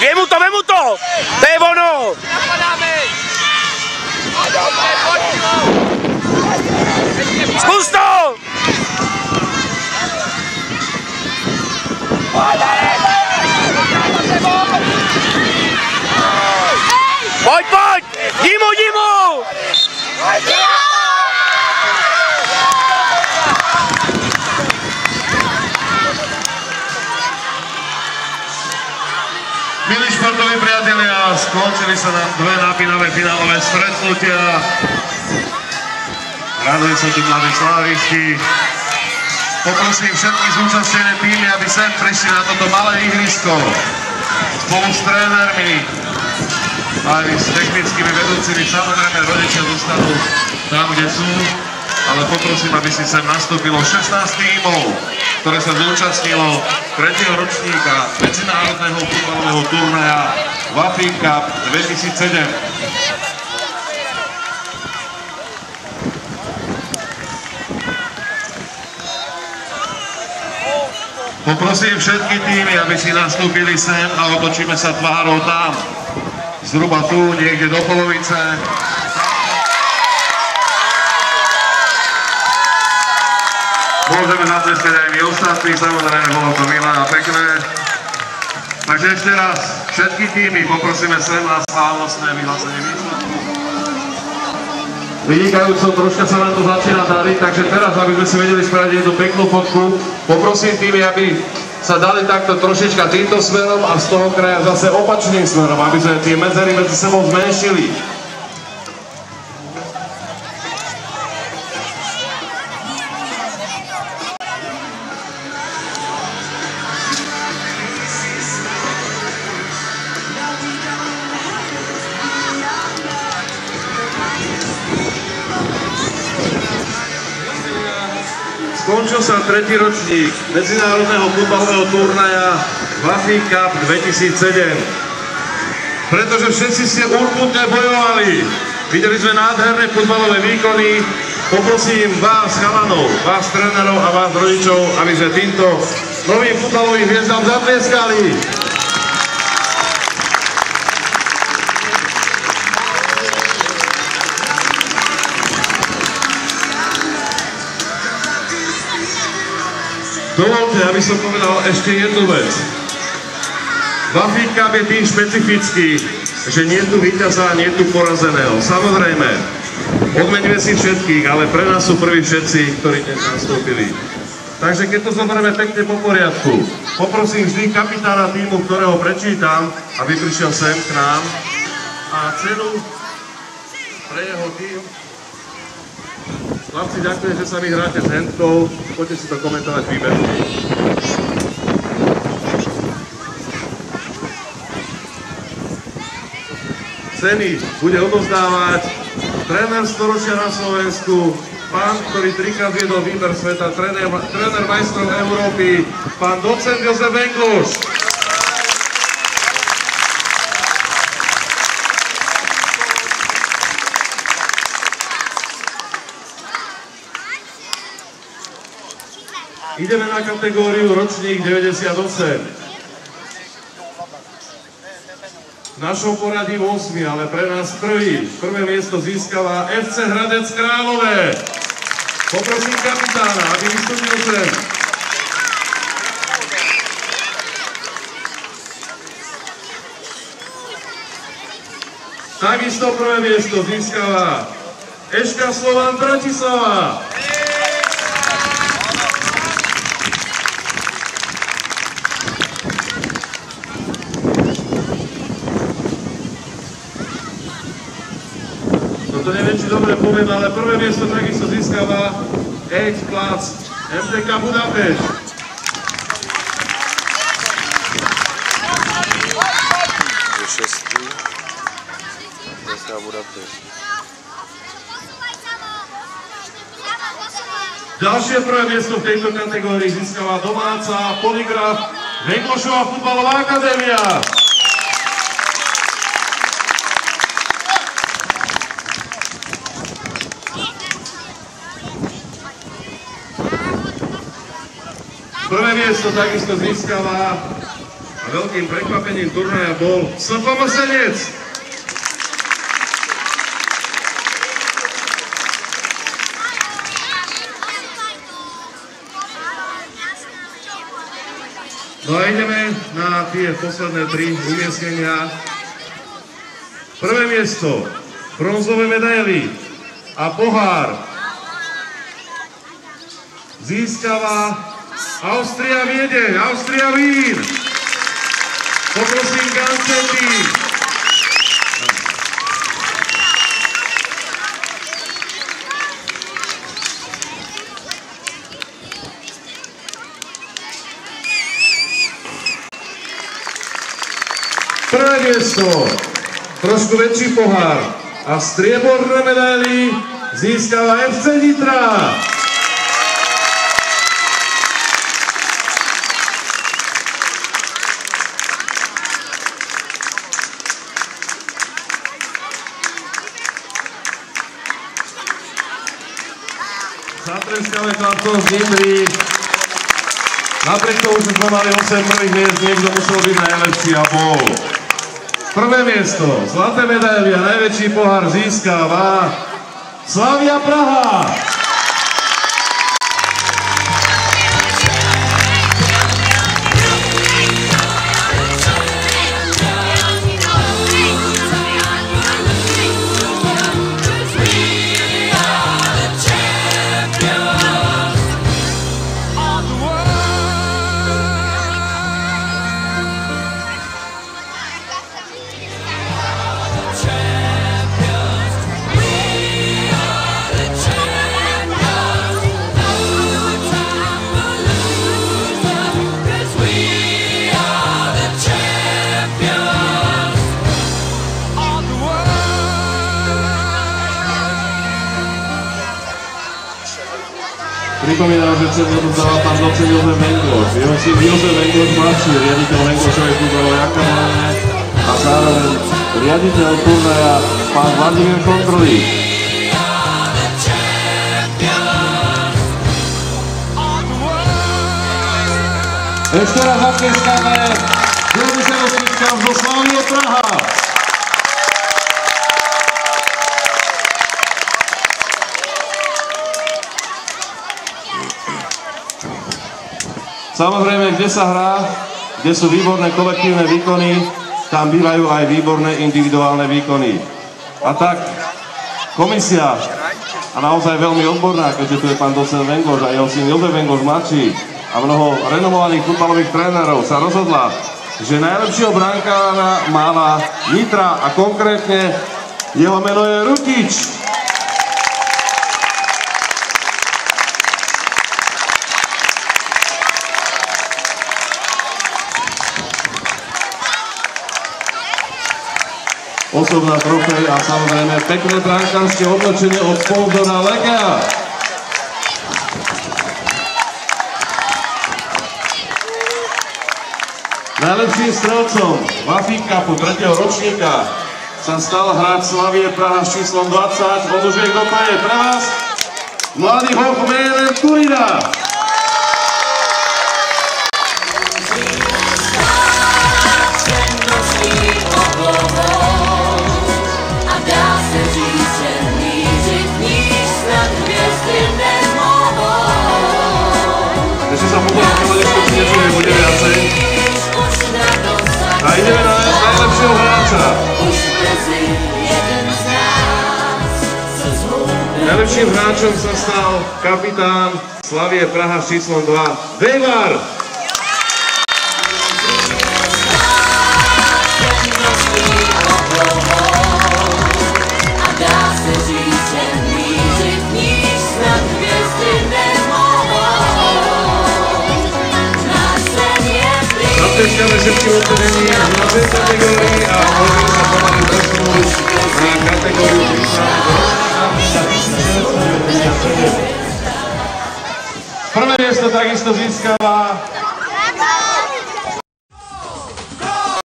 Vemu to! To je ono! Skús to! Poď! Dimu! Milí športoví priatelia, skončili sa na dve napínavé finálové stretnutia. Radujú sa tu mladí slavisti. Poprosím všetky zúčastnené týmy, aby sem prišli na toto malé ihrisko. Spolu s trénermi, aj s technickými vedúcimi, samozrejme rodičia zostanú tam, kde sú. Ale poprosím, aby si sem nastúpilo 16 tímov, ktoré sa zúčastnilo 3. ročníka medzinárodného futbalového turnaja Wafing Cup 2007. Poprosím všetky týmy, aby si nastúpili sem a otočíme sa tvárou tam. Zhruba tu, niekde do polovice. Môžeme zatleskať aj my ostatní, samozrejme, bolo to milé a pekné. Takže ešte raz, všetky týmy poprosíme sem na slávnostné vyhlásenie výsledku. Vynikajúco, troška sa nám to začína dariť, takže teraz, aby sme si vedeli spraviť jednu peknú fotku, poprosím týmy, aby sa dali takto trošička týmto smerom a z toho kraja zase opačným smerom, aby sme tie medzery medzi sebou zmenšili. Skončil sa 3. ročník medzinárodného futbalového turnaja Wafing Cup 2007. Pretože všetci ste urputne bojovali, videli sme nádherné futbalové výkony, poprosím vás chalanov, vás trénerov a vás rodičov, aby sme týmto novým futbalovým hviezdám zatlieskali. Dovolte, aby som povedal ešte jednu vec. Wafing Cup je tým špecifický, že nie je tu víťaza, nie je tu porazeného. Samozrejme, odmeňme si všetkých, ale pre nás sú prví všetci, ktorí dnes nastúpili. Takže keď to zoberieme pekne po poriadku, poprosím vždy kapitána týmu, ktorého prečítam, aby prišiel sem k nám a cenu pre jeho tým. Chlapci, ďakujem, že sa mi hráte s handkou. Poďte si to komentovať výberne. Ceny bude odovzdávať tréner storočia na Slovensku, pán, ktorý 3-krát viedol výber sveta, tréner majstrov Európy, pán docent Jozef Engluš. Ideme na kategóriu ročník 98. V našom poradí 8, ale pre nás prvý. Prvé miesto získava FC Hradec Králové. Poprosím kapitána, aby vystúpil sem. Takisto prvé miesto získava Eška Slovan Bratislava. To neviem, či dobre poviem, ale prvé miesto takisto získava ex-Platz MTK Budapešť. Ďalšie prvé miesto v tejto kategórii získava domáca Polygraf Venglošová futbalová akadémia. Prvé miesto takisto získava A veľkým prekvapením turnaja bol SFM Senec. No a ideme na tie posledné 3 umiestnenia. Prvé miesto, bronzové medaily a pohár získava Austria Viedeň, Austria Vín. Poprosím ganské tým. Prvé miesto, trošku väčší pohár a strieborné medaily získava FC Nitra. Zatleskáme chlapcom z Nitry. Napriek tomu, že sme mali 8 prvých miest, niekto musel byť najlepší a bol. Prvé miesto, zlaté medaily a najväčší pohár získava Slavia Praha. Pripomínam, že cenu dáva pán docen Jozef Vengloš. Jeho syn Jozef Vengloš mladší, riaditeľ Venglošovej futbalovej akadémie a zároveň riaditeľ turnaja pán Vladimír Kontrolík. Ešte raz zatleskáme 98 zo Slavie Praha. Samozrejme, kde sa hrá, kde sú výborné kolektívne výkony, tam bývajú aj výborné individuálne výkony. A tak, komisia, a naozaj veľmi odborná, keďže tu je pán docent Vengloš a jeho syn Jozef Vengloš mladší a mnoho renomovaných futbalových trénerov, sa rozhodla, že najlepšieho brankára mala Nitra a konkrétne jeho meno je Rukič. Osobná trofej a samozrejme pekné brankárske oblečenie od sponzora Legea. Najlepším strelcom Mafia Cupu 3. ročníka sa stal hráč Slavie Praha s číslom 20. On už vie, kto to je pre vás. Mladý hoch menom Turina. Ešte sa potom ešte niečo nebude viacej. A ideme na najlepšieho hráča. Najlepším hráčom sa stal kapitán Slavie Praha s číslom 2 Vejvar. Zatleskáme všetkým odvedením na tej kategórii a môžeme sa pomaly presunúť na kategóriu 30. Prvé miesto takisto získava